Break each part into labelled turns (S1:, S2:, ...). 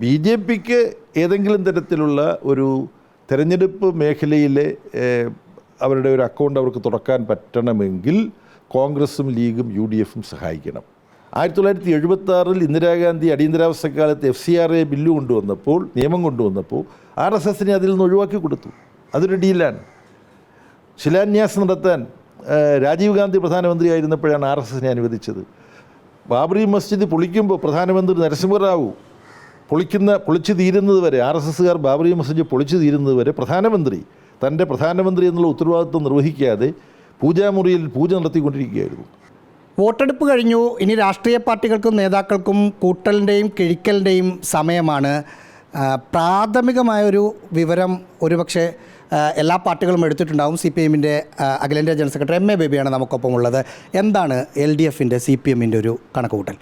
S1: BJPക്ക് ഏതെങ്കിലും തരത്തിലുള്ള ഒരു തെരഞ്ഞെടുപ്പ് മേഖലയിലെ അവരുടെ ഒരു അക്കൗണ്ട് അവർക്ക് തുറക്കാൻ പറ്റണമെങ്കിൽ കോൺഗ്രസും ലീഗും UDFും സഹായിക്കണം. 1976 ഇന്ദിരാഗാന്ധി അടിയന്തരാവസ്ഥക്കാലത്ത് FCRA ബില്ല് കൊണ്ടുവന്നപ്പോൾ, നിയമം കൊണ്ടുവന്നപ്പോൾ RSSനെ അതിൽ നിന്ന് ഒഴിവാക്കി കൊടുത്തു. അതൊരു ഡീലാണ്. ശിലാന്യാസം നടത്താൻ രാജീവ് ഗാന്ധി പ്രധാനമന്ത്രിയായിരുന്നപ്പോഴാണ് RSSനെ അനുവദിച്ചത്. ബാബറി മസ്ജിദ് പൊളിക്കുമ്പോൾ പ്രധാനമന്ത്രി നരസിംഹറാവു പൊളിച്ചു തീരുന്നത് വരെ, RSSകാർ ബാബറി മസ്ജിദ് പൊളിച്ചു തീരുന്നത് വരെ പ്രധാനമന്ത്രി തൻ്റെ പ്രധാനമന്ത്രി എന്നുള്ള ഉത്തരവാദിത്വം നിർവഹിക്കാതെ പൂജാമുറിയിൽ പൂജ നടത്തിക്കൊണ്ടിരിക്കുകയായിരുന്നു.
S2: വോട്ടെടുപ്പ് കഴിഞ്ഞു. ഇനി രാഷ്ട്രീയ പാർട്ടികൾക്കും നേതാക്കൾക്കും കൂട്ടലിൻ്റെയും കിഴിക്കലിൻ്റെയും സമയമാണ്. പ്രാഥമികമായൊരു വിവരം ഒരുപക്ഷെ എല്ലാ പാർട്ടികളും എടുത്തിട്ടുണ്ടാവും. CPIഎമ്മിൻ്റെ അഖിലേന്ത്യാ ജനറൽ സെക്രട്ടറി MA ബേബിയാണ് നമുക്കൊപ്പം ഉള്ളത്. എന്താണ് LDFിൻ്റെ CPMൻ്റെ ഒരു കണക്കുകൂട്ടൽ?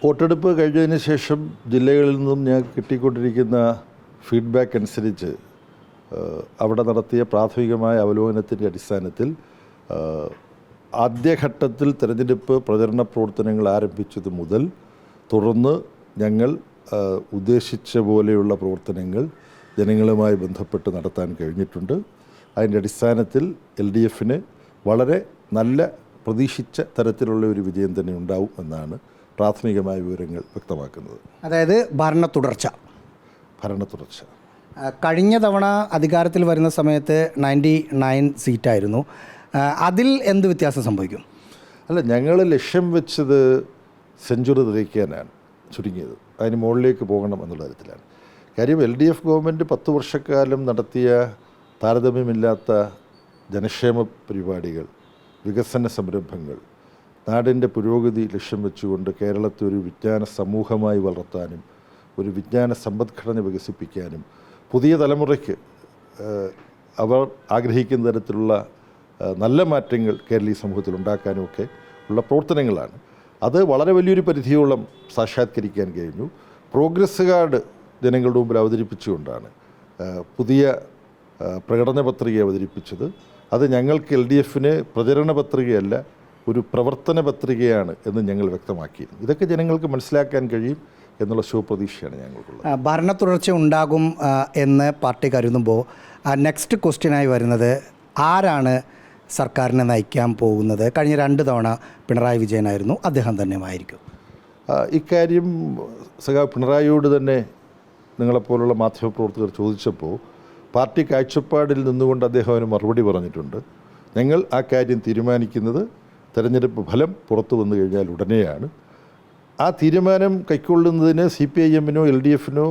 S1: വോട്ടെടുപ്പ് കഴിഞ്ഞതിന് ശേഷം ജില്ലകളിൽ നിന്നും ഞാൻ കിട്ടിക്കൊണ്ടിരിക്കുന്ന ഫീഡ്ബാക്ക് അനുസരിച്ച് അവിടെ നടത്തിയ പ്രാഥമികമായ അവലോകനത്തിൻ്റെ അടിസ്ഥാനത്തിൽ ആദ്യഘട്ടത്തിൽ തെരഞ്ഞെടുപ്പ് പ്രചരണ പ്രവർത്തനങ്ങൾ ആരംഭിച്ചത് മുതൽ തുടർന്ന് ഞങ്ങൾ ഉദ്ദേശിച്ച പോലെയുള്ള പ്രവർത്തനങ്ങൾ ജനങ്ങളുമായി ബന്ധപ്പെട്ട് നടത്താൻ കഴിഞ്ഞിട്ടുണ്ട്. അതിൻ്റെ അടിസ്ഥാനത്തിൽ LDFന് വളരെ നല്ല പ്രതീക്ഷിച്ച തരത്തിലുള്ള ഒരു വിജയം തന്നെ ഉണ്ടാവും എന്നാണ് പ്രാഥമികമായ വിവരങ്ങൾ വ്യക്തമാക്കുന്നത്.
S2: അതായത് ഭരണ തുടർച്ച. കഴിഞ്ഞ തവണ അധികാരത്തിൽ വരുന്ന സമയത്ത് 99 സീറ്റായിരുന്നു. അതിൽ എന്ത് വ്യത്യാസം സംഭവിക്കും?
S1: അല്ല, ഞങ്ങൾ ലക്ഷ്യം വെച്ചത് സെഞ്ചുറി തികയ്ക്കാനാണ് ചുരുങ്ങിയത്. അതിന് മുകളിലേക്ക് പോകണം എന്നുള്ള തരത്തിലാണ്. കാര്യം LDF ഗവൺമെൻറ് 10 വർഷക്കാലം നടത്തിയ താരതമ്യമില്ലാത്ത ജനക്ഷേമ പരിപാടികൾ, വികസന സംരംഭങ്ങൾ, നാടിൻ്റെ പുരോഗതി ലക്ഷ്യം വെച്ചുകൊണ്ട് കേരളത്തെ ഒരു വിജ്ഞാന സമൂഹമായി വളർത്താനും ഒരു വിജ്ഞാന സമ്പദ്ഘടന വികസിപ്പിക്കാനും പുതിയ തലമുറയ്ക്ക് അവർ ആഗ്രഹിക്കുന്ന തരത്തിലുള്ള നല്ല മാറ്റങ്ങൾ കേരളീയ സമൂഹത്തിൽ ഉണ്ടാക്കാനുമൊക്കെ ഉള്ള പ്രവർത്തനങ്ങളാണ്. അത് വളരെ വലിയൊരു പരിധിയോളം സാക്ഷാത്കരിക്കാൻ കഴിഞ്ഞു. പ്രോഗ്രസ് കാർഡ് ജനങ്ങളുടെ മുമ്പിൽ അവതരിപ്പിച്ചുകൊണ്ടാണ് പുതിയ പ്രകടന പത്രിക അവതരിപ്പിച്ചത്. അത് ഞങ്ങൾക്ക് LDFന് പ്രചരണ പത്രികയല്ല, ഒരു പ്രവർത്തന പത്രികയാണ് എന്ന് ഞങ്ങൾ വ്യക്തമാക്കിയിരുന്നു. ഇതൊക്കെ ജനങ്ങൾക്ക് മനസ്സിലാക്കാൻ കഴിയും എന്നുള്ള ശുഭപ്രതീക്ഷയാണ് ഞങ്ങൾക്കുള്ളത്.
S2: ഭരണ തുടർച്ച ഉണ്ടാകും എന്ന് പാർട്ടി കരുതുമ്പോൾ നെക്സ്റ്റ് ക്വസ്റ്റ്യനായി വരുന്നത് ആരാണ് സർക്കാരിനെ നയിക്കാൻ പോകുന്നത്? കഴിഞ്ഞ 2 തവണ പിണറായി വിജയനായിരുന്നു, അദ്ദേഹം തന്നെ ആയിരിക്കും.
S1: ഇക്കാര്യം പിണറായിയോട് തന്നെ നിങ്ങളെപ്പോലുള്ള മാധ്യമപ്രവർത്തകർ ചോദിച്ചപ്പോൾ പാർട്ടി കാഴ്ചപ്പാടിൽ നിന്നുകൊണ്ട് അദ്ദേഹം അതിന് മറുപടി പറഞ്ഞിട്ടുണ്ട്. ഞങ്ങൾ ആ കാര്യം തീരുമാനിക്കുന്നത് തെരഞ്ഞെടുപ്പ് ഫലം പുറത്തു വന്നു കഴിഞ്ഞാൽ ഉടനെയാണ്. ആ തീരുമാനം കൈക്കൊള്ളുന്നതിന് CPIഎമ്മിനോ LDFനോ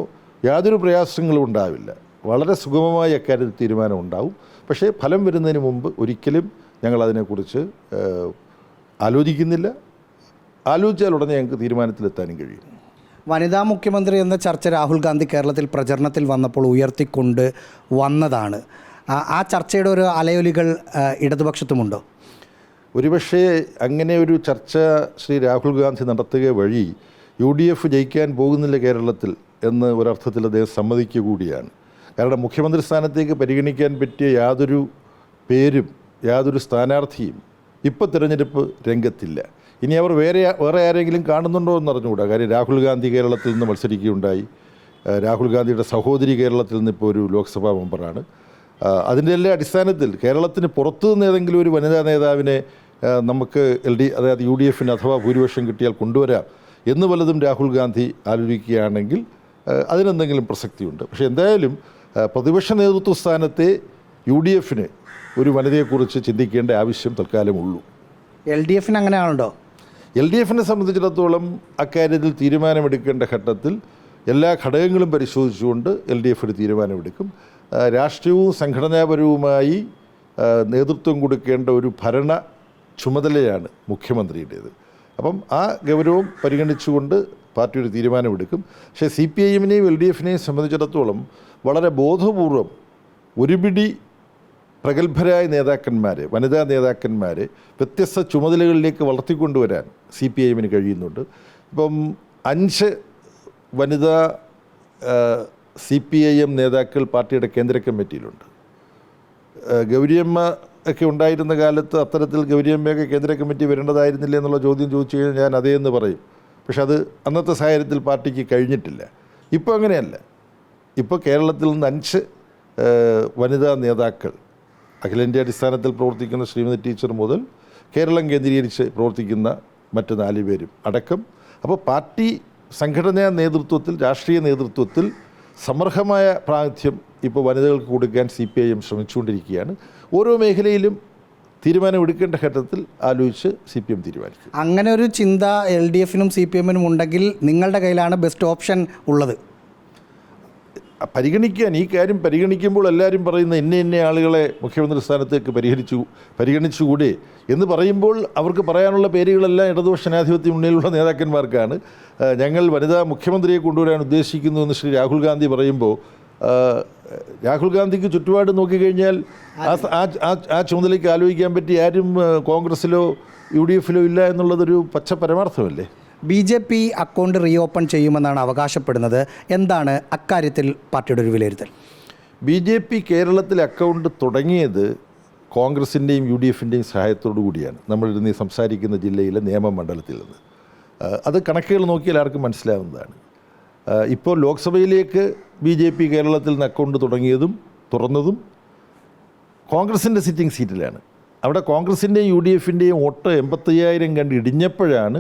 S1: യാതൊരു പ്രയാസങ്ങളും ഉണ്ടാവില്ല. വളരെ സുഗമമായ അക്കാര്യത്തിൽ തീരുമാനം ഉണ്ടാവും. പക്ഷേ ഫലം വരുന്നതിന് മുമ്പ് ഒരിക്കലും ഞങ്ങൾ അതിനെക്കുറിച്ച് ആലോചിക്കുന്നില്ല. ആലോചിച്ചാൽ ഉടനെ ഞങ്ങൾക്ക് തീരുമാനത്തിലെത്താനും കഴിയും.
S2: വനിതാ മുഖ്യമന്ത്രി എന്ന ചർച്ച രാഹുൽ ഗാന്ധി കേരളത്തിൽ പ്രചരണത്തിൽ വന്നപ്പോൾ ഉയർത്തിക്കൊണ്ട് വന്നതാണ്. ആ ചർച്ചയുടെ ഒരു അലയൊലികൾ ഇടതുപക്ഷത്തുമുണ്ടോ?
S1: ഒരുപക്ഷേ അങ്ങനെ ഒരു ചർച്ച ശ്രീ രാഹുൽ ഗാന്ധി നടത്തുക വഴി UDF ജയിക്കാൻ പോകുന്നില്ല കേരളത്തിൽ എന്ന് ഒരർത്ഥത്തിൽ അദ്ദേഹം സമ്മതിക്കുക കൂടിയാണ്. കാരണം മുഖ്യമന്ത്രി സ്ഥാനത്തേക്ക് പരിഗണിക്കാൻ പറ്റിയ യാതൊരു പേരും യാതൊരു സ്ഥാനാർത്ഥിയും ഇപ്പോൾ തിരഞ്ഞെടുപ്പ് രംഗത്തില്ല. ഇനി അവർ വേറെ ആരെങ്കിലും കാണുന്നുണ്ടോ എന്ന് അറിഞ്ഞുകൂടാ. കാര്യം രാഹുൽ ഗാന്ധി കേരളത്തിൽ നിന്ന് മത്സരിക്കുകയുണ്ടായി. രാഹുൽ ഗാന്ധിയുടെ സഹോദരി കേരളത്തിൽ നിന്ന് ഇപ്പോൾ ഒരു ലോക്സഭാ മെമ്പറാണ്. അതിൻ്റെ എല്ലാ അടിസ്ഥാനത്തിൽ കേരളത്തിന് പുറത്തു നിന്ന് ഏതെങ്കിലും ഒരു വനിതാ നേതാവിനെ നമുക്ക് അതായത് UDFന് അഥവാ ഭൂരിപക്ഷം കിട്ടിയാൽ കൊണ്ടുവരാം എന്ന് വല്ലതും രാഹുൽ ഗാന്ധി ആലോചിക്കുകയാണെങ്കിൽ അതിനെന്തെങ്കിലും പ്രസക്തിയുണ്ട്. പക്ഷേ എന്തായാലും പ്രതിപക്ഷ നേതൃത്വ സ്ഥാനത്തെ UDFന് ഒരു വനിതയെക്കുറിച്ച് ചിന്തിക്കേണ്ട ആവശ്യം തൽക്കാലമുള്ളൂ.
S2: LDFന് അങ്ങനെയാണല്ലോ.
S1: LDFനെ സംബന്ധിച്ചിടത്തോളം അക്കാര്യത്തിൽ തീരുമാനമെടുക്കേണ്ട ഘട്ടത്തിൽ എല്ലാ ഘടകങ്ങളും പരിശോധിച്ചുകൊണ്ട് LDF ഒരു തീരുമാനമെടുക്കും. രാഷ്ട്രീയവും സംഘടനാപരവുമായി നേതൃത്വം കൊടുക്കേണ്ട ഒരു ഭരണ ചുമതലയാണ് മുഖ്യമന്ത്രിയുടേത്. അപ്പം ആ ഗൗരവം പരിഗണിച്ചുകൊണ്ട് പാർട്ടി ഒരു തീരുമാനമെടുക്കും. പക്ഷേ CPIഎമ്മിനെയും LDFനെയും സംബന്ധിച്ചിടത്തോളം വളരെ ബോധപൂർവം ഒരുപിടി പ്രഗത്ഭരായ നേതാക്കന്മാരെ, വനിതാ നേതാക്കന്മാരെ വ്യത്യസ്ത ചുമതലകളിലേക്ക് വളർത്തിക്കൊണ്ടുവരാൻ CPIഎമ്മിന് കഴിയുന്നുണ്ട്. ഇപ്പം 5 വനിതാ CPIഎം നേതാക്കൾ പാർട്ടിയുടെ കേന്ദ്ര കമ്മിറ്റിയിലുണ്ട്. ഗൗരിയമ്മ ഒക്കെ ഉണ്ടായിരുന്ന കാലത്ത് അത്തരത്തിൽ ഗൗരിയമ്മയൊക്കെ കേന്ദ്ര കമ്മിറ്റി വരേണ്ടതായിരുന്നില്ല എന്നുള്ള ചോദ്യം ചോദിച്ചു കഴിഞ്ഞാൽ ഞാൻ അതേന്ന് പറയും. പക്ഷെ അത് അന്നത്തെ സാഹചര്യത്തിൽ പാർട്ടിക്ക് കഴിഞ്ഞിട്ടില്ല. ഇപ്പോൾ അങ്ങനെയല്ല. ഇപ്പോൾ കേരളത്തിൽ നിന്ന് 5 വനിതാ നേതാക്കൾ, അഖിലേന്ത്യാ അടിസ്ഥാനത്തിൽ പ്രവർത്തിക്കുന്ന ശ്രീമതി ടീച്ചർ മുതൽ കേരളം കേന്ദ്രീകരിച്ച് പ്രവർത്തിക്കുന്ന മറ്റ് 4 പേരും അടക്കം. അപ്പോൾ പാർട്ടി സംഘടനാ നേതൃത്വത്തിൽ, രാഷ്ട്രീയ നേതൃത്വത്തിൽ സമർഹമായ പ്രാതിനിധ്യം ഇപ്പോൾ വനിതകൾക്ക് കൊടുക്കാൻ CPIM ശ്രമിച്ചുകൊണ്ടിരിക്കുകയാണ്. ഓരോ മേഖലയിലും തീരുമാനമെടുക്കേണ്ട ഘട്ടത്തിൽ ആലോചിച്ച് CPM തീരുമാനിക്കും.
S2: അങ്ങനെ ഒരു ചിന്ത LDFനും CPMനും ഉണ്ടെങ്കിൽ നിങ്ങളുടെ കയ്യിലാണ് ബെസ്റ്റ് ഓപ്ഷൻ ഉള്ളത്.
S1: പരിഗണിക്കാൻ, ഈ കാര്യം പരിഗണിക്കുമ്പോൾ എല്ലാവരും പറയുന്ന ഇന്ന ആളുകളെ മുഖ്യമന്ത്രി സ്ഥാനത്തേക്ക് പരിഗണിച്ചുകൂടെ എന്ന് പറയുമ്പോൾ അവർക്ക് പറയാനുള്ള പേരുകളെല്ലാം ഇടതുപക്ഷ ജനാധിപത്യ മുന്നണിയിലുള്ള നേതാക്കന്മാർക്കാണ്. ഞങ്ങൾ വനിതാ മുഖ്യമന്ത്രിയെ കൊണ്ടുവരാൻ ഉദ്ദേശിക്കുന്നു എന്ന് ശ്രീ രാഹുൽ ഗാന്ധി പറയുമ്പോൾ രാഹുൽ ഗാന്ധിക്ക് ചുറ്റുപാട് നോക്കിക്കഴിഞ്ഞാൽ ആ ചുമതലയ്ക്ക് ആലോചിക്കാൻ പറ്റി ആരും കോൺഗ്രസ്സിലോ UDFിലോ ഇല്ല എന്നുള്ളതൊരു പച്ച പരമാർത്ഥമല്ലേ.
S2: BJP അക്കൗണ്ട് റീഓപ്പൺ ചെയ്യുമെന്നാണ് അവകാശപ്പെടുന്നത്. എന്താണ് അക്കാര്യത്തിൽ പാർട്ടിയുടെ ഒരു വിലയിരുത്തൽ?
S1: BJP കേരളത്തിൽ അക്കൗണ്ട് തുടങ്ങിയത് കോൺഗ്രസിൻ്റെയും UDFിൻ്റെയും സഹായത്തോടു കൂടിയാണ്. നമ്മളിരുന്ന് ഈ സംസാരിക്കുന്ന ജില്ലയിലെ നിയമമണ്ഡലത്തിൽ നിന്ന്. അത് കണക്കുകൾ നോക്കിയാൽ ആർക്കും മനസ്സിലാവുന്നതാണ്. ഇപ്പോൾ ലോക്സഭയിലേക്ക് BJP കേരളത്തിൽ നിന്ന് അക്കൗണ്ട് തുറന്നതും കോൺഗ്രസിൻ്റെ സിറ്റിംഗ് സീറ്റിലാണ്. അവിടെ കോൺഗ്രസിൻ്റെയും UDFിൻ്റെയും വോട്ട് 85,000 കണ്ട് ഇടിഞ്ഞപ്പോഴാണ്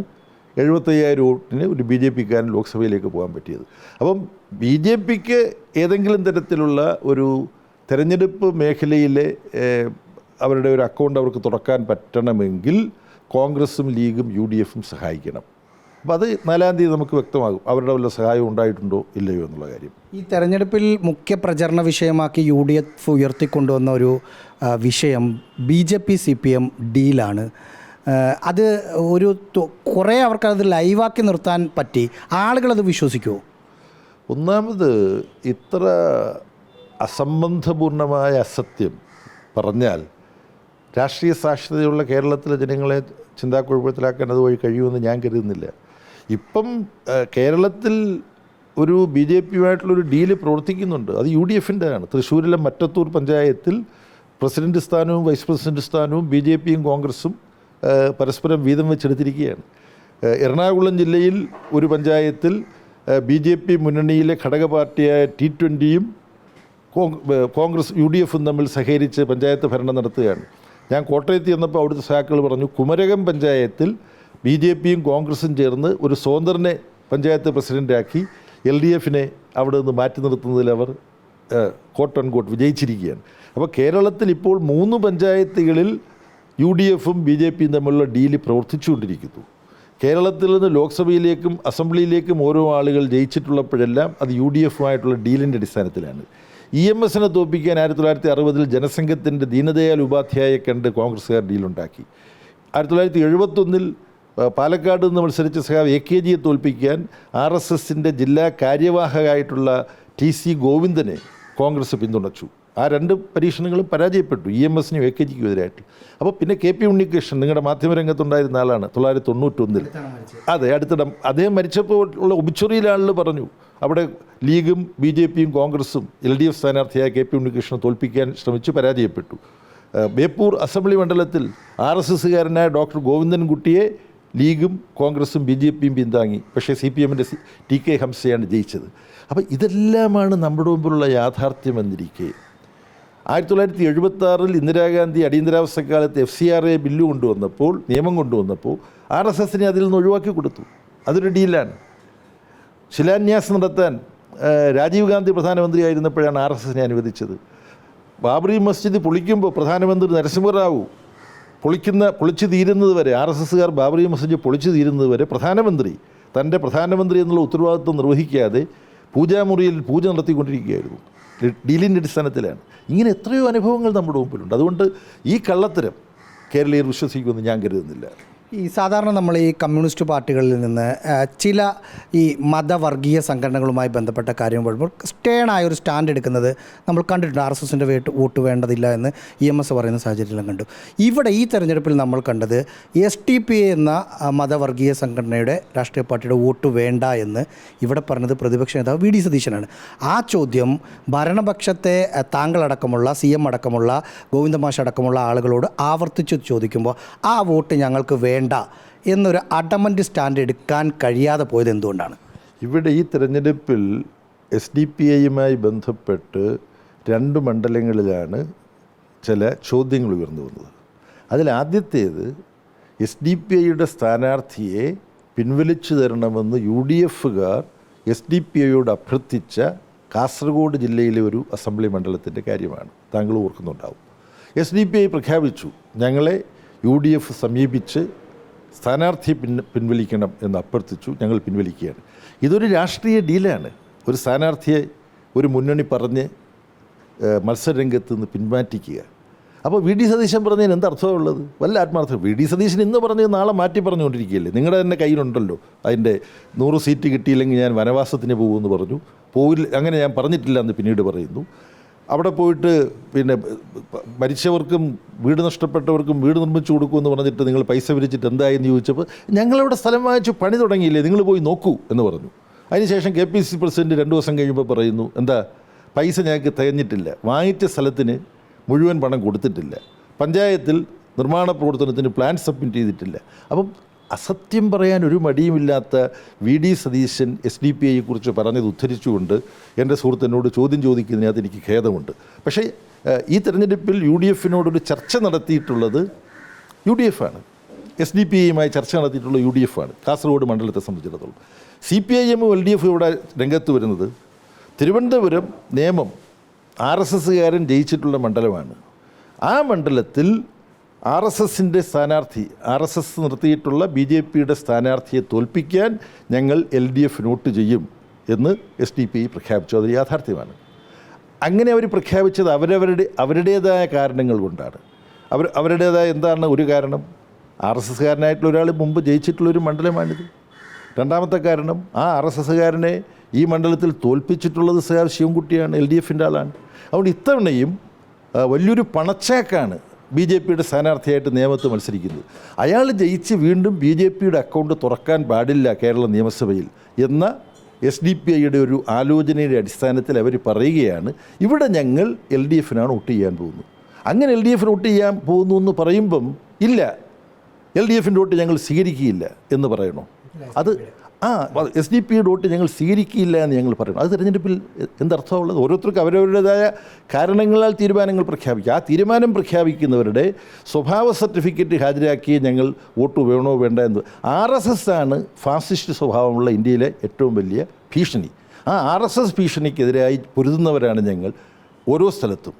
S1: 75,000 വോട്ടിന് ഒരു BJPക്കാരൻ ലോക്സഭയിലേക്ക് പോകാൻ പറ്റിയത്. അപ്പം BJPക്ക് ഏതെങ്കിലും തരത്തിലുള്ള ഒരു തെരഞ്ഞെടുപ്പ് മേഖലയിലെ അവരുടെ ഒരു അക്കൗണ്ട് അവർക്ക് തുറക്കാൻ പറ്റണമെങ്കിൽ കോൺഗ്രസും ലീഗും UDFും സഹായിക്കണം. അപ്പോൾ അത് 4-ാം തീയതി നമുക്ക് വ്യക്തമാകും അവരുടെ വല്ല സഹായം ഉണ്ടായിട്ടുണ്ടോ ഇല്ലയോ എന്നുള്ള കാര്യം.
S2: ഈ തെരഞ്ഞെടുപ്പിൽ മുഖ്യ പ്രചരണ വിഷയമാക്കി UDF ഉയർത്തിക്കൊണ്ടുവന്ന ഒരു വിഷയം BJP CPM ഡീലാണ്. അത് ഒരു കുറേ അവർക്കത് ലൈവാക്കി നിർത്താൻ പറ്റി. ആളുകളത് വിശ്വസിക്കുമോ?
S1: ഒന്നാമത് ഇത്ര അസംബന്ധപൂർണമായ അസത്യം പറഞ്ഞാൽ രാഷ്ട്രീയ സാക്ഷരതയുള്ള കേരളത്തിലെ ജനങ്ങളെ ചിന്താക്കുഴപ്പത്തിലാക്കാൻ അതുവഴി കഴിയുമെന്ന് ഞാൻ കരുതുന്നില്ല. ഇപ്പം കേരളത്തിൽ ഒരു BJPയുമായിട്ടുള്ളൊരു ഡീല് പ്രവർത്തിക്കുന്നുണ്ട്. അത് UDFിൻ്റെതാണ്. തൃശ്ശൂരിലെ മറ്റത്തൂർ പഞ്ചായത്തിൽ പ്രസിഡന്റ് സ്ഥാനവും വൈസ് പ്രസിഡന്റ് സ്ഥാനവും BJPയും കോൺഗ്രസും പരസ്പരം വീതം വെച്ചെടുത്തിരിക്കുകയാണ്. എറണാകുളം ജില്ലയിൽ ഒരു പഞ്ചായത്തിൽ BJP മുന്നണിയിലെ ഘടക പാർട്ടിയായ T20യും കോൺഗ്രസ് UDFും തമ്മിൽ സഹകരിച്ച് പഞ്ചായത്ത് ഭരണം നടത്തുകയാണ്. ഞാൻ കോട്ടയത്ത് ചെന്നപ്പോൾ അവിടുത്തെ സഹാക്കൾ പറഞ്ഞു, കുമരകം പഞ്ചായത്തിൽ BJPയും കോൺഗ്രസും ചേർന്ന് ഒരു സ്വതന്ത്രനെ പഞ്ചായത്ത് പ്രസിഡൻ്റാക്കി LDFിനെ അവിടെ നിന്ന് മാറ്റി നിർത്തുന്നതിൽ അവർ കോട്ട് ആൻഡ് കോട്ട് വിജയിച്ചിരിക്കുകയാണ്. അപ്പോൾ കേരളത്തിൽ ഇപ്പോൾ 3 പഞ്ചായത്തുകളിൽ UDFും BJPയും തമ്മിലുള്ള ഡീല് പ്രവർത്തിച്ചുകൊണ്ടിരിക്കുന്നു. കേരളത്തിൽ നിന്ന് ലോക്സഭയിലേക്കും അസംബ്ലിയിലേക്കും ഓരോ ആളുകൾ ജയിച്ചിട്ടുള്ളപ്പോഴെല്ലാം അത് UDFുമായിട്ടുള്ള ഡീലിൻ്റെ അടിസ്ഥാനത്തിലാണ്. EMSനെ തോൽപ്പിക്കാൻ 1960 ജനസംഘത്തിൻ്റെ ദീനദയാൽ ഉപാധ്യായെ കണ്ട് കോൺഗ്രസ്സുകാർ ഡീലുണ്ടാക്കി. 1971 പാലക്കാട് നിന്ന് മത്സരിച്ച സഖാവ് AKജിയെ തോൽപ്പിക്കാൻ RSSൻ്റെ ജില്ലാ കാര്യവാഹകമായിട്ടുള്ള TC ഗോവിന്ദനെ കോൺഗ്രസ് പിന്തുണച്ചു. ആ 2 പരീക്ഷണങ്ങളും പരാജയപ്പെട്ടു, EMSനും AKജിക്കും എതിരായിട്ട്. അപ്പോൾ പിന്നെ KP ഉണ്ണികൃഷ്ണൻ നിങ്ങളുടെ മാധ്യമരംഗത്തുണ്ടായിരുന്ന ആളാണ്. 1991 അതെ, അടുത്തിടെ അദ്ദേഹം മരിച്ചപ്പോൾ ഉള്ള ഒബിച്ചുറിയിലാളുകൾ പറഞ്ഞു അവിടെ ലീഗും BJPയും കോൺഗ്രസും LDF സ്ഥാനാർത്ഥിയായ KP ഉണ്ണികൃഷ്ണനെ തോൽപ്പിക്കാൻ ശ്രമിച്ചു, പരാജയപ്പെട്ടു. ബേപ്പൂർ അസംബ്ലി മണ്ഡലത്തിൽ RSSകാരനായ ഡോക്ടർ ഗോവിന്ദൻകുട്ടിയെ ലീഗും കോൺഗ്രസും BJPയും പിന്താങ്ങി. പക്ഷേ CPMൻ്റെ TK ഹംസയാണ് ജയിച്ചത്. അപ്പോൾ ഇതെല്ലാമാണ് നമ്മുടെ മുമ്പിലുള്ള യാഥാർത്ഥ്യമെന്നിരിക്കെ 1976 ഇന്ദിരാഗാന്ധി അടിയന്തരാവസ്ഥക്കാലത്ത് FCRA ബില്ല് കൊണ്ടുവന്നപ്പോൾ, നിയമം കൊണ്ടുവന്നപ്പോൾ RSSനെ അതിൽ നിന്ന് ഒഴിവാക്കി കൊടുത്തു. അതൊരു ഡീലാണ്. ശിലാന്യാസം നടത്താൻ രാജീവ് ഗാന്ധി പ്രധാനമന്ത്രിയായിരുന്നപ്പോഴാണ് RSSനെ അനുവദിച്ചത്. ബാബറി മസ്ജിദ് പൊളിക്കുമ്പോൾ പ്രധാനമന്ത്രി നരസിംഹറാവു പൊളിച്ചു തീരുന്നത് വരെ, RSSകാർ ബാബറി മസ്ജിദ് പൊളിച്ചു തീരുന്നത് വരെ പ്രധാനമന്ത്രി തൻ്റെ പ്രധാനമന്ത്രി എന്നുള്ള ഉത്തരവാദിത്വം നിർവഹിക്കാതെ പൂജാമുറിയിൽ പൂജ നടത്തിക്കൊണ്ടിരിക്കുകയായിരുന്നു. ഡീലിൻ്റെ അടിസ്ഥാനത്തിലാണ്. ഇങ്ങനെ എത്രയോ അനുഭവങ്ങൾ നമ്മുടെ മുമ്പിലുണ്ട്. അതുകൊണ്ട് ഈ കള്ളത്തരം കേരളീയർ വിശ്വസിക്കുമെന്ന് ഞാൻ കരുതുന്നില്ല.
S2: ഈ സാധാരണ നമ്മൾ ഈ കമ്മ്യൂണിസ്റ്റ് പാർട്ടികളിൽ നിന്ന് ചില ഈ മതവർഗീയ സംഘടനകളുമായി ബന്ധപ്പെട്ട കാര്യം വരുമ്പോൾ സ്റ്റേണായ ഒരു സ്റ്റാൻഡ് എടുക്കുന്നത് നമ്മൾ കണ്ടിട്ടുണ്ട്. RSSൻ്റെ വോട്ട് വേണ്ടതില്ല എന്ന് EMS പറയുന്ന സാഹചര്യത്തിലും കണ്ടു. ഇവിടെ ഈ തെരഞ്ഞെടുപ്പിൽ നമ്മൾ കണ്ടത് STPA എന്ന മതവർഗീയ സംഘടനയുടെ രാഷ്ട്രീയ പാർട്ടിയുടെ വോട്ട് വേണ്ട എന്ന് ഇവിടെ പറഞ്ഞത് പ്രതിപക്ഷ നേതാവ് VD സതീശനാണ്. ആ ചോദ്യം ഭരണപക്ഷത്തെ താങ്കളടക്കമുള്ള CM അടക്കമുള്ള ഗോവിന്ദമാഷ് അടക്കമുള്ള ആളുകളോട് ആവർത്തിച്ച് ചോദിക്കുമ്പോൾ ആ വോട്ട് ഞങ്ങൾക്ക് വേണ്ട എന്നൊരു അഡമൻ്റ് സ്റ്റാൻഡ് എടുക്കാൻ കഴിയാതെ പോയത് എന്തുകൊണ്ടാണ്?
S1: ഇവിടെ ഈ തെരഞ്ഞെടുപ്പിൽ SDPIയുമായി ബന്ധപ്പെട്ട് 2 മണ്ഡലങ്ങളിലാണ് ചില ചോദ്യങ്ങൾ ഉയർന്നു വന്നത്. അതിലാദ്യത്തേത് SDPIയുടെ സ്ഥാനാർത്ഥിയെ പിൻവലിച്ചു തരണമെന്ന് UDFകാർ SDPIയോട് അഭ്യർത്ഥിച്ച കാസർഗോഡ് ജില്ലയിലെ ഒരു അസംബ്ലി മണ്ഡലത്തിൻ്റെ കാര്യമാണ്. താങ്കൾ ഓർക്കുന്നുണ്ടാവും. SDPI പ്രഖ്യാപിച്ചു, ഞങ്ങളെ UDF സമീപിച്ച് സ്ഥാനാർത്ഥിയെ പിൻവലിക്കണം എന്ന് അഭ്യർത്ഥിച്ചു. ഞങ്ങൾ പിൻവലിക്കുകയാണ്. ഇതൊരു രാഷ്ട്രീയ ഡീലാണ്. ഒരു സ്ഥാനാർത്ഥിയെ ഒരു മുന്നണി പറഞ്ഞ് മത്സരരംഗത്ത് നിന്ന് പിന്മാറ്റിക്കുക. അപ്പോൾ VD സതീശൻ പറഞ്ഞതിന് എന്തർത്ഥമുള്ളത്? വല്ല ആത്മാർത്ഥം. VD സതീശൻ ഇന്ന് പറഞ്ഞത് നാളെ മാറ്റി പറഞ്ഞുകൊണ്ടിരിക്കുകയല്ലേ. നിങ്ങളുടെ തന്നെ കയ്യിലുണ്ടല്ലോ അതിൻ്റെ 100 സീറ്റ് കിട്ടിയില്ലെങ്കിൽ ഞാൻ വനവാസത്തിന് പോകുമെന്ന് പറഞ്ഞു. പോയില്ല, അങ്ങനെ ഞാൻ പറഞ്ഞിട്ടില്ല എന്ന് പിന്നീട് പറയുന്നു. അവിടെ പോയിട്ട് പിന്നെ മരിച്ചവർക്കും വീട് നഷ്ടപ്പെട്ടവർക്കും വീട് നിർമ്മിച്ചു കൊടുക്കുമെന്ന് പറഞ്ഞിട്ട് നിങ്ങൾ പൈസ പിരിച്ചിട്ട് എന്തായെന്ന് ചോദിച്ചപ്പോൾ ഞങ്ങളിവിടെ സ്ഥലം വാങ്ങിച്ച് പണി തുടങ്ങിയില്ലേ, നിങ്ങൾ പോയി നോക്കൂ എന്ന് പറഞ്ഞു. അതിനുശേഷം KPCC പ്രസിഡന്റ് 2 ദിവസം കഴിയുമ്പോൾ പറയുന്നു, എന്താ പൈസ ഞങ്ങൾക്ക് തികഞ്ഞിട്ടില്ല, വാങ്ങിച്ച സ്ഥലത്തിന് മുഴുവൻ പണം കൊടുത്തിട്ടില്ല, പഞ്ചായത്തിൽ നിർമ്മാണ പ്രവർത്തനത്തിന് പ്ലാൻ സബ്മിറ്റ് ചെയ്തിട്ടില്ല. അപ്പം അസത്യം പറയാൻ ഒരു മടിയുമില്ലാത്ത VD സതീശൻ SDPIയെക്കുറിച്ച് പറഞ്ഞത് ഉദ്ധരിച്ചുകൊണ്ട് എൻ്റെ സുഹൃത്തിനോട് ചോദ്യം ചോദിക്കുന്നതിനകത്ത് എനിക്ക് ഖേദമുണ്ട്. പക്ഷേ ഈ തെരഞ്ഞെടുപ്പിൽ UDFനോടൊരു ചർച്ച നടത്തിയിട്ടുള്ളത് UDF ആണ്. SDPIയുമായി ചർച്ച നടത്തിയിട്ടുള്ള UDF ആണ് കാസർഗോഡ് മണ്ഡലത്തെ സംബന്ധിച്ചിടത്തോളം. CPIM LDF ഇവിടെ രംഗത്ത് വരുന്നത് തിരുവനന്തപുരം നേമം RSSകാരൻ ജയിച്ചിട്ടുള്ള മണ്ഡലമാണ്. ആ മണ്ഡലത്തിൽ RSSൻ്റെ സ്ഥാനാർത്ഥി, RSS നിർത്തിയിട്ടുള്ള BJPയുടെ സ്ഥാനാർത്ഥിയെ തോൽപ്പിക്കാൻ ഞങ്ങൾ LDF വോട്ട് ചെയ്യും എന്ന് SDPI പ്രഖ്യാപിച്ചു. അത് യാഥാർത്ഥ്യമാണ്. അങ്ങനെ അവർ പ്രഖ്യാപിച്ചത് അവരുടേതായ കാരണങ്ങൾ കൊണ്ടാണ്. അവരുടേതായ എന്താണ് ഒരു കാരണം? RSSകാരനായിട്ടുള്ള ഒരാൾ മുമ്പ് ജയിച്ചിട്ടുള്ളൊരു മണ്ഡലമാണിത്. രണ്ടാമത്തെ കാരണം, ആ RSSകാരനെ ഈ മണ്ഡലത്തിൽ തോൽപ്പിച്ചിട്ടുള്ളത് സർ ശിവൻകുട്ടിയാണ്, LDFൻ്റെ ആളാണ്. അതുകൊണ്ട് ഇത്തവണയും വലിയൊരു പണച്ചേക്കാണ് BJPയുടെ സ്ഥാനാർത്ഥിയായിട്ട് നിയമത്ത് മത്സരിക്കുന്നത്. അയാൾ ജയിച്ച് വീണ്ടും BJPയുടെ അക്കൗണ്ട് തുറക്കാൻ പാടില്ല കേരള നിയമസഭയിൽ എന്ന SDPIയുടെ ഒരു ആലോചനയുടെ അടിസ്ഥാനത്തിൽ അവർ പറയുകയാണ്, ഇവിടെ ഞങ്ങൾ LDFനാണ് വോട്ട് ചെയ്യാൻ പോകുന്നത്. അങ്ങനെ LDFന് വോട്ട് ചെയ്യാൻ പോകുന്നു എന്ന് പറയുമ്പം ഇല്ല, LDFൻ്റെ വോട്ട് ഞങ്ങൾ സ്വീകരിക്കുകയില്ല എന്ന് പറയണോ? അത് SDPയുടെ വോട്ട് ഞങ്ങൾ സ്വീകരിക്കില്ല എന്ന് ഞങ്ങൾ പറയണം. അത് തിരഞ്ഞെടുപ്പിൽ എന്തർത്ഥമുള്ളത്? ഓരോരുത്തർക്കും അവരവരുടേതായ കാരണങ്ങളാൽ തീരുമാനങ്ങൾ പ്രഖ്യാപിക്കുക. ആ തീരുമാനം പ്രഖ്യാപിക്കുന്നവരുടെ സ്വഭാവ സർട്ടിഫിക്കറ്റ് ഹാജരാക്കി ഞങ്ങൾ വോട്ട് വേണോ വേണ്ട എന്ന്. RSS ആണ് ഫാസിസ്റ്റ് സ്വഭാവമുള്ള ഇന്ത്യയിലെ ഏറ്റവും വലിയ ഭീഷണി. ആ RSS ഭീഷണിക്കെതിരായി പൊരുതുന്നവരാണ് ഞങ്ങൾ ഓരോ സ്ഥലത്തും.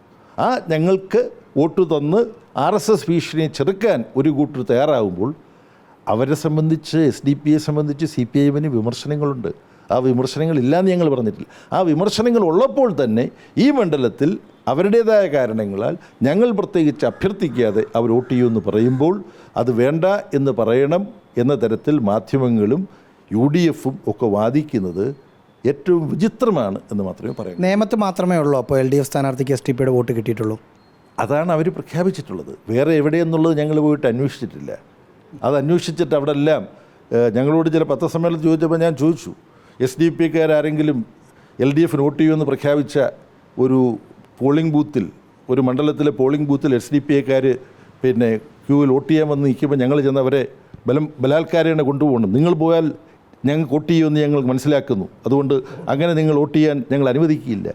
S1: ഞങ്ങൾക്ക് വോട്ട് തന്ന് RSS ഭീഷണിയെ ചെറുക്കാൻ ഒരു കൂട്ടർ തയ്യാറാകുമ്പോൾ അവരെ സംബന്ധിച്ച് SDPIയെ സംബന്ധിച്ച് CPIMന് വിമർശനങ്ങളുണ്ട്. ആ വിമർശനങ്ങളില്ലാന്ന് ഞങ്ങൾ പറഞ്ഞിട്ടില്ല. ആ വിമർശനങ്ങൾ ഉള്ളപ്പോൾ തന്നെ ഈ മണ്ഡലത്തിൽ അവരുടേതായ കാരണങ്ങളാൽ ഞങ്ങൾ പ്രത്യേകിച്ച് അഭ്യർത്ഥിക്കാതെ അവർ വോട്ട് ചെയ്യുമെന്ന് പറയുമ്പോൾ അത് വേണ്ട എന്ന് പറയണം എന്ന തരത്തിൽ മാധ്യമങ്ങളും UDFും ഒക്കെ വാദിക്കുന്നത് ഏറ്റവും വിചിത്രമാണ് എന്ന് മാത്രമേ പറയൂ.
S2: നേമത്ത് മാത്രമേ ഉള്ളൂ അപ്പോൾ LDF സ്ഥാനാർത്ഥിക്ക് SDPയുടെ വോട്ട് കിട്ടിയിട്ടുള്ളൂ?
S1: അതാണ് അവർ പ്രഖ്യാപിച്ചിട്ടുള്ളത്. വേറെ എവിടെയെന്നുള്ളത് ഞങ്ങൾ പോയിട്ട് അന്വേഷിച്ചിട്ടില്ല. അത് അന്വേഷിച്ചിട്ട് അവിടെ എല്ലാം ഞങ്ങളോട് ചില പത്രസമ്മേളനത്തിൽ ചോദിച്ചപ്പോൾ ഞാൻ ചോദിച്ചു, SDPക്കാരെങ്കിലും LDF വോട്ട് ചെയ്യുമെന്ന് പ്രഖ്യാപിച്ച ഒരു പോളിംഗ് ബൂത്തിൽ, ഒരു മണ്ഡലത്തിലെ പോളിംഗ് ബൂത്തിൽ SDPക്കാർ പിന്നെ ക്യൂവിൽ വോട്ട് ചെയ്യാൻ വന്ന് നിൽക്കുമ്പോൾ ഞങ്ങൾ ചെന്നവരെ ബലാത്കാരേണ കൊണ്ടുപോകണം, നിങ്ങൾ പോയാൽ ഞങ്ങൾ വോട്ട് ചെയ്യുമെന്ന് ഞങ്ങൾ മനസ്സിലാക്കുന്നു, അതുകൊണ്ട് അങ്ങനെ നിങ്ങൾ വോട്ട് ചെയ്യാൻ ഞങ്ങൾ അനുവദിക്കുകയില്ല.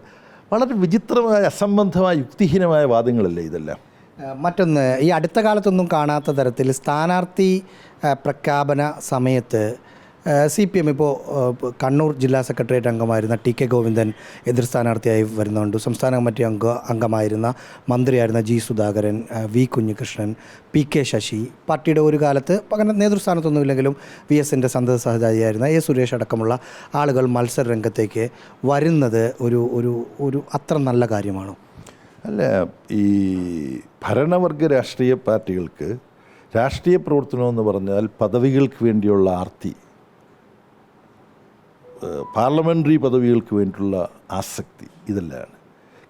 S1: വളരെ വിചിത്രമായ അസംബന്ധമായ യുക്തിഹീനമായ വാദങ്ങളല്ലേ ഇതെല്ലാം.
S2: മറ്റൊന്ന്, ഈ അടുത്ത കാലത്തൊന്നും കാണാത്ത തരത്തിൽ സ്ഥാനാർത്ഥി പ്രഖ്യാപന സമയത്ത് CPM ഇപ്പോൾ കണ്ണൂർ ജില്ലാ സെക്രട്ടേറിയറ്റ് അംഗമായിരുന്ന TK ഗോവിന്ദൻ എതിർ സ്ഥാനാർത്ഥിയായി വരുന്നുണ്ട്. സംസ്ഥാന കമ്മിറ്റി അംഗമായിരുന്ന മന്ത്രിയായിരുന്ന G Sudhakaran, V Kunhikrishnan, PK Sasi, പാർട്ടിയുടെ ഒരു കാലത്ത് അങ്ങനെ നേതൃസ്ഥാനത്തൊന്നുമില്ലെങ്കിലും VSൻ്റെ സന്തത സഹചാരിയായിരുന്ന A സുരേഷ് അടക്കമുള്ള ആളുകൾ മത്സര രംഗത്തേക്ക് വരുന്നത് ഒരു അത്ര നല്ല കാര്യമാണോ?
S1: അല്ല, ഈ ഭരണവർഗ രാഷ്ട്രീയ പാർട്ടികൾക്ക് രാഷ്ട്രീയ പ്രവർത്തനമെന്ന് പറഞ്ഞാൽ പദവികൾക്ക് വേണ്ടിയുള്ള ആർത്തി, പാർലമെൻ്ററി പദവികൾക്ക് വേണ്ടിയുള്ള ആസക്തി, ഇതെല്ലാം.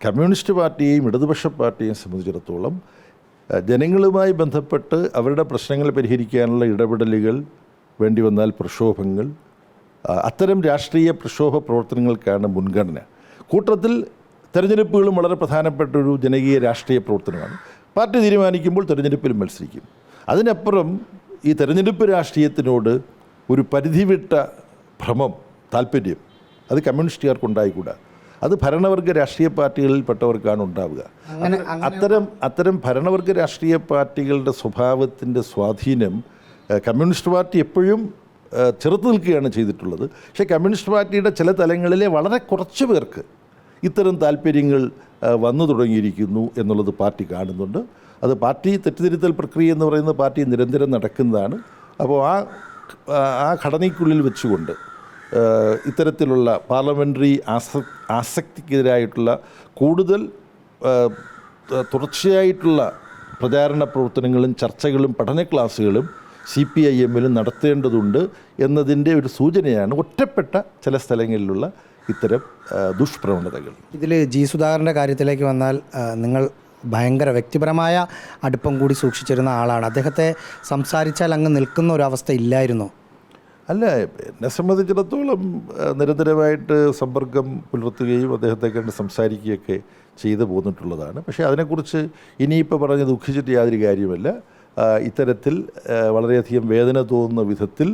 S1: കമ്മ്യൂണിസ്റ്റ് പാർട്ടിയെയും ഇടതുപക്ഷ പാർട്ടിയെയും സംബന്ധിച്ചിടത്തോളം ജനങ്ങളുമായി ബന്ധപ്പെട്ട് അവരുടെ പ്രശ്നങ്ങൾ പരിഹരിക്കാനുള്ള ഇടപെടലുകൾ വേണ്ടി വന്നാൽ പ്രക്ഷോഭങ്ങൾ, അത്തരം രാഷ്ട്രീയ പ്രക്ഷോഭ പ്രവർത്തനങ്ങൾക്കാണ് മുൻഗണന. കൂട്ടത്തിൽ തെരഞ്ഞെടുപ്പുകളും വളരെ പ്രധാനപ്പെട്ടൊരു ജനകീയ രാഷ്ട്രീയ പ്രവർത്തനമാണ്. പാർട്ടി തീരുമാനിക്കുമ്പോൾ തെരഞ്ഞെടുപ്പിലും മത്സരിക്കും. അതിനപ്പുറം ഈ തെരഞ്ഞെടുപ്പ് രാഷ്ട്രീയത്തിനോട് ഒരു പരിധിവിട്ട ഭ്രമം, താല്പര്യം അത് കമ്മ്യൂണിസ്റ്റുകാർക്കുണ്ടായിക്കൂടാ. അത് ഭരണവർഗ രാഷ്ട്രീയ പാർട്ടികളിൽപ്പെട്ടവർക്കാണ് ഉണ്ടാവുക. അത്തരം ഭരണവർഗ രാഷ്ട്രീയ പാർട്ടികളുടെ സ്വഭാവത്തിൻ്റെ സ്വാധീനം കമ്മ്യൂണിസ്റ്റ് പാർട്ടി എപ്പോഴും ചെറുത്തു നിൽക്കുകയാണ് ചെയ്തിട്ടുള്ളത്. പക്ഷേ കമ്മ്യൂണിസ്റ്റ് പാർട്ടിയുടെ ചില തലങ്ങളിലെ വളരെ കുറച്ച് പേർക്ക് ഇത്തരം താല്പര്യങ്ങൾ വന്നു തുടങ്ങിയിരിക്കുന്നു എന്നുള്ളത് പാർട്ടി കാണുന്നുണ്ട്. അത് പാർട്ടി തെറ്റിദ്ധരുത്തൽ പ്രക്രിയ എന്ന് പറയുന്നത് പാർട്ടി നിരന്തരം നടക്കുന്നതാണ്. അപ്പോൾ ആ ഘടനയ്ക്കുള്ളിൽ വെച്ചുകൊണ്ട് ഇത്തരത്തിലുള്ള പാർലമെൻ്ററി ആസക്തിക്കെതിരായിട്ടുള്ള കൂടുതൽ തുടർച്ചയായിട്ടുള്ള പ്രചാരണ പ്രവർത്തനങ്ങളും ചർച്ചകളും പഠന ക്ലാസ്സുകളും CPIM-ലും നടത്തേണ്ടതുണ്ട് എന്നതിൻ്റെ ഒരു സൂചനയാണ് ഒറ്റപ്പെട്ട ചില സ്ഥലങ്ങളിലുള്ള ഇത്തരം ദുഷ്പ്രവണതകൾ.
S2: ഇതിൽ ജി സുധാകരൻ്റെ കാര്യത്തിലേക്ക് വന്നാൽ നിങ്ങൾ ഭയങ്കര വ്യക്തിപരമായ അടുപ്പം കൂടി സൂക്ഷിച്ചിരുന്ന ആളാണ്. അദ്ദേഹത്തെ സംസാരിച്ചാൽ അങ്ങ് നിൽക്കുന്ന ഒരവസ്ഥ ഇല്ലായിരുന്നോ?
S1: അല്ല, എന്നെ സംബന്ധിച്ചിടത്തോളം നിരന്തരമായിട്ട് സമ്പർക്കം പുലർത്തുകയും അദ്ദേഹത്തെ കണ്ട് സംസാരിക്കുകയൊക്കെ ചെയ്തു പോന്നിട്ടുള്ളതാണ്. പക്ഷേ അതിനെക്കുറിച്ച് ഇനിയിപ്പോൾ പറഞ്ഞ് ദുഃഖിച്ചിട്ട് യാതൊരു കാര്യമല്ല. ഇത്തരത്തിൽ വളരെയധികം വേദന തോന്നുന്ന വിധത്തിൽ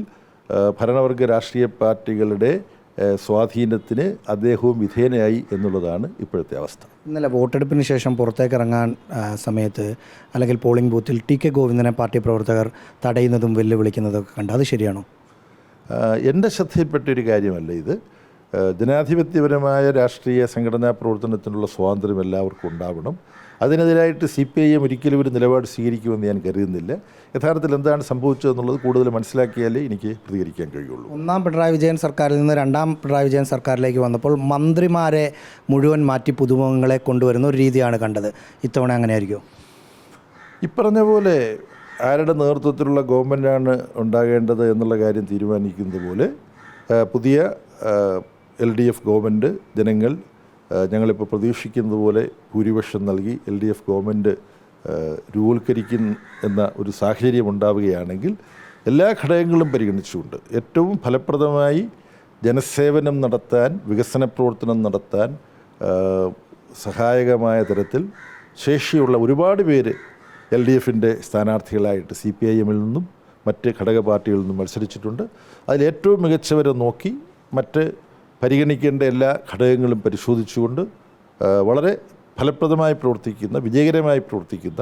S1: ഭരണവർഗ രാഷ്ട്രീയ പാർട്ടികളുടെ സ്വാധീനത്തിന് അദ്ദേഹവും വിധേയനായി എന്നുള്ളതാണ് ഇപ്പോഴത്തെ അവസ്ഥ.
S2: ഇന്നലെ വോട്ടെടുപ്പിന് ശേഷം പുറത്തേക്ക് ഇറങ്ങാൻ സമയത്ത് അല്ലെങ്കിൽ പോളിംഗ് ബൂത്തിൽ TK ഗോവിന്ദനെ പാർട്ടി പ്രവർത്തകർ തടയുന്നതും വെല്ലുവിളിക്കുന്നതൊക്കെ കണ്ട്, അത് ശരിയാണോ?
S1: എൻ്റെ ശ്രദ്ധയിൽപ്പെട്ടൊരു കാര്യമല്ല ഇത്. ജനാധിപത്യപരമായ രാഷ്ട്രീയ സംഘടനാ പ്രവർത്തനത്തിനുള്ള സ്വാതന്ത്ര്യം എല്ലാവർക്കും ഉണ്ടാവണം. അതിനെതിരായിട്ട് CPIM ഒരിക്കലും ഒരു നിലപാട് സ്വീകരിക്കുമെന്ന് ഞാൻ കരുതുന്നില്ല. യഥാർത്ഥത്തിൽ എന്താണ് സംഭവിച്ചതെന്നുള്ളത് കൂടുതൽ മനസ്സിലാക്കിയാലേ എനിക്ക് പ്രതികരിക്കാൻ കഴിയുള്ളൂ.
S2: ഒന്നാം പിണറായി വിജയൻ സർക്കാരിൽ നിന്ന് രണ്ടാം പിണറായി വിജയൻ സർക്കാരിലേക്ക് വന്നപ്പോൾ മന്ത്രിമാരെ മുഴുവൻ മാറ്റി പുതുമുഖങ്ങളെ കൊണ്ടുവരുന്ന ഒരു രീതിയാണ് കണ്ടത്. ഇത്തവണ അങ്ങനെയായിരിക്കും?
S1: ഇപ്പറഞ്ഞ പോലെ ആരുടെ നേതൃത്വത്തിലുള്ള ഗവൺമെൻറ്റാണ് ഉണ്ടാകേണ്ടത് എന്നുള്ള കാര്യം തീരുമാനിക്കുന്നത് പോലെ പുതിയ LDF ഗവൺമെൻറ് ജനങ്ങൾ ഞങ്ങളിപ്പോൾ പ്രതീക്ഷിക്കുന്നത് പോലെ ഭൂരിപക്ഷം നൽകി LDF ഗവൺമെൻറ് രൂപവൽക്കരിക്കുന്ന എന്ന ഒരു സാഹചര്യം ഉണ്ടാവുകയാണെങ്കിൽ എല്ലാ ഘടകങ്ങളും പരിഗണിച്ചുകൊണ്ട് ഏറ്റവും ഫലപ്രദമായി ജനസേവനം നടത്താൻ, വികസന പ്രവർത്തനം നടത്താൻ സഹായകമായ തരത്തിൽ ശേഷിയുള്ള ഒരുപാട് പേര് LDFൻ്റെ സ്ഥാനാർത്ഥികളായിട്ട് CPIM-ൽ നിന്നും മറ്റ് ഘടക പാർട്ടികളിൽ നിന്നും മത്സരിച്ചിട്ടുണ്ട്. അതിലേറ്റവും മികച്ചവരെ നോക്കി മറ്റ് പരിഗണിക്കേണ്ട എല്ലാ ഘടകങ്ങളും പരിശോധിച്ചുകൊണ്ട് വളരെ ഫലപ്രദമായി പ്രവർത്തിക്കുന്ന, വിജയകരമായി പ്രവർത്തിക്കുന്ന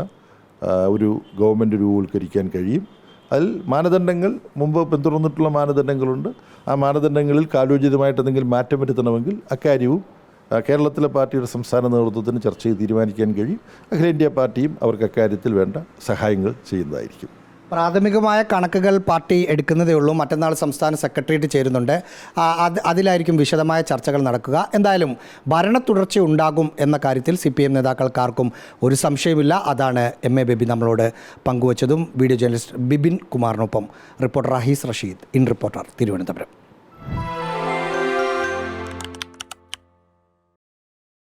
S1: ഒരു ഗവൺമെൻറ് രൂപവൽക്കരിക്കാൻ കഴിയും. അതിൽ മാനദണ്ഡങ്ങൾ മുമ്പ് പിന്തുടർന്നിട്ടുള്ള മാനദണ്ഡങ്ങളുണ്ട്. ആ മാനദണ്ഡങ്ങളിൽ കാലോചിതമായിട്ട് എന്തെങ്കിലും മാറ്റം വരുത്തണമെങ്കിൽ അക്കാര്യവും കേരളത്തിലെ പാർട്ടിയുടെ സംസ്ഥാന നേതൃത്വത്തിന് ചർച്ച ചെയ്ത് തീരുമാനിക്കാൻ കഴിയും. അഖിലേന്ത്യാ പാർട്ടിയും അവർക്ക് അക്കാര്യത്തിൽ വേണ്ട സഹായങ്ങൾ ചെയ്യുന്നതായിരിക്കും.
S2: പ്രാഥമികമായ കണക്കുകൾ പാർട്ടി എടുക്കുന്നതേ ഉള്ളൂ. മറ്റന്നാൾ സംസ്ഥാന സെക്രട്ടേറിയറ്റ് ചേരുന്നുണ്ട്. അതിലായിരിക്കും വിശദമായ ചർച്ചകൾ നടക്കുക. എന്തായാലും ഭരണ തുടർച്ച ഉണ്ടാകും എന്ന കാര്യത്തിൽ CPM നേതാക്കൾക്കാർക്കും ഒരു സംശയമില്ല. അതാണ് MA ബേബി നമ്മളോട് പങ്കുവച്ചതും. വീഡിയോ ജേർണലിസ്റ്റ് ബിബിൻ കുമാറിനൊപ്പം reporter Rahees Rasheed, in reporter, Thiruvananthapuram.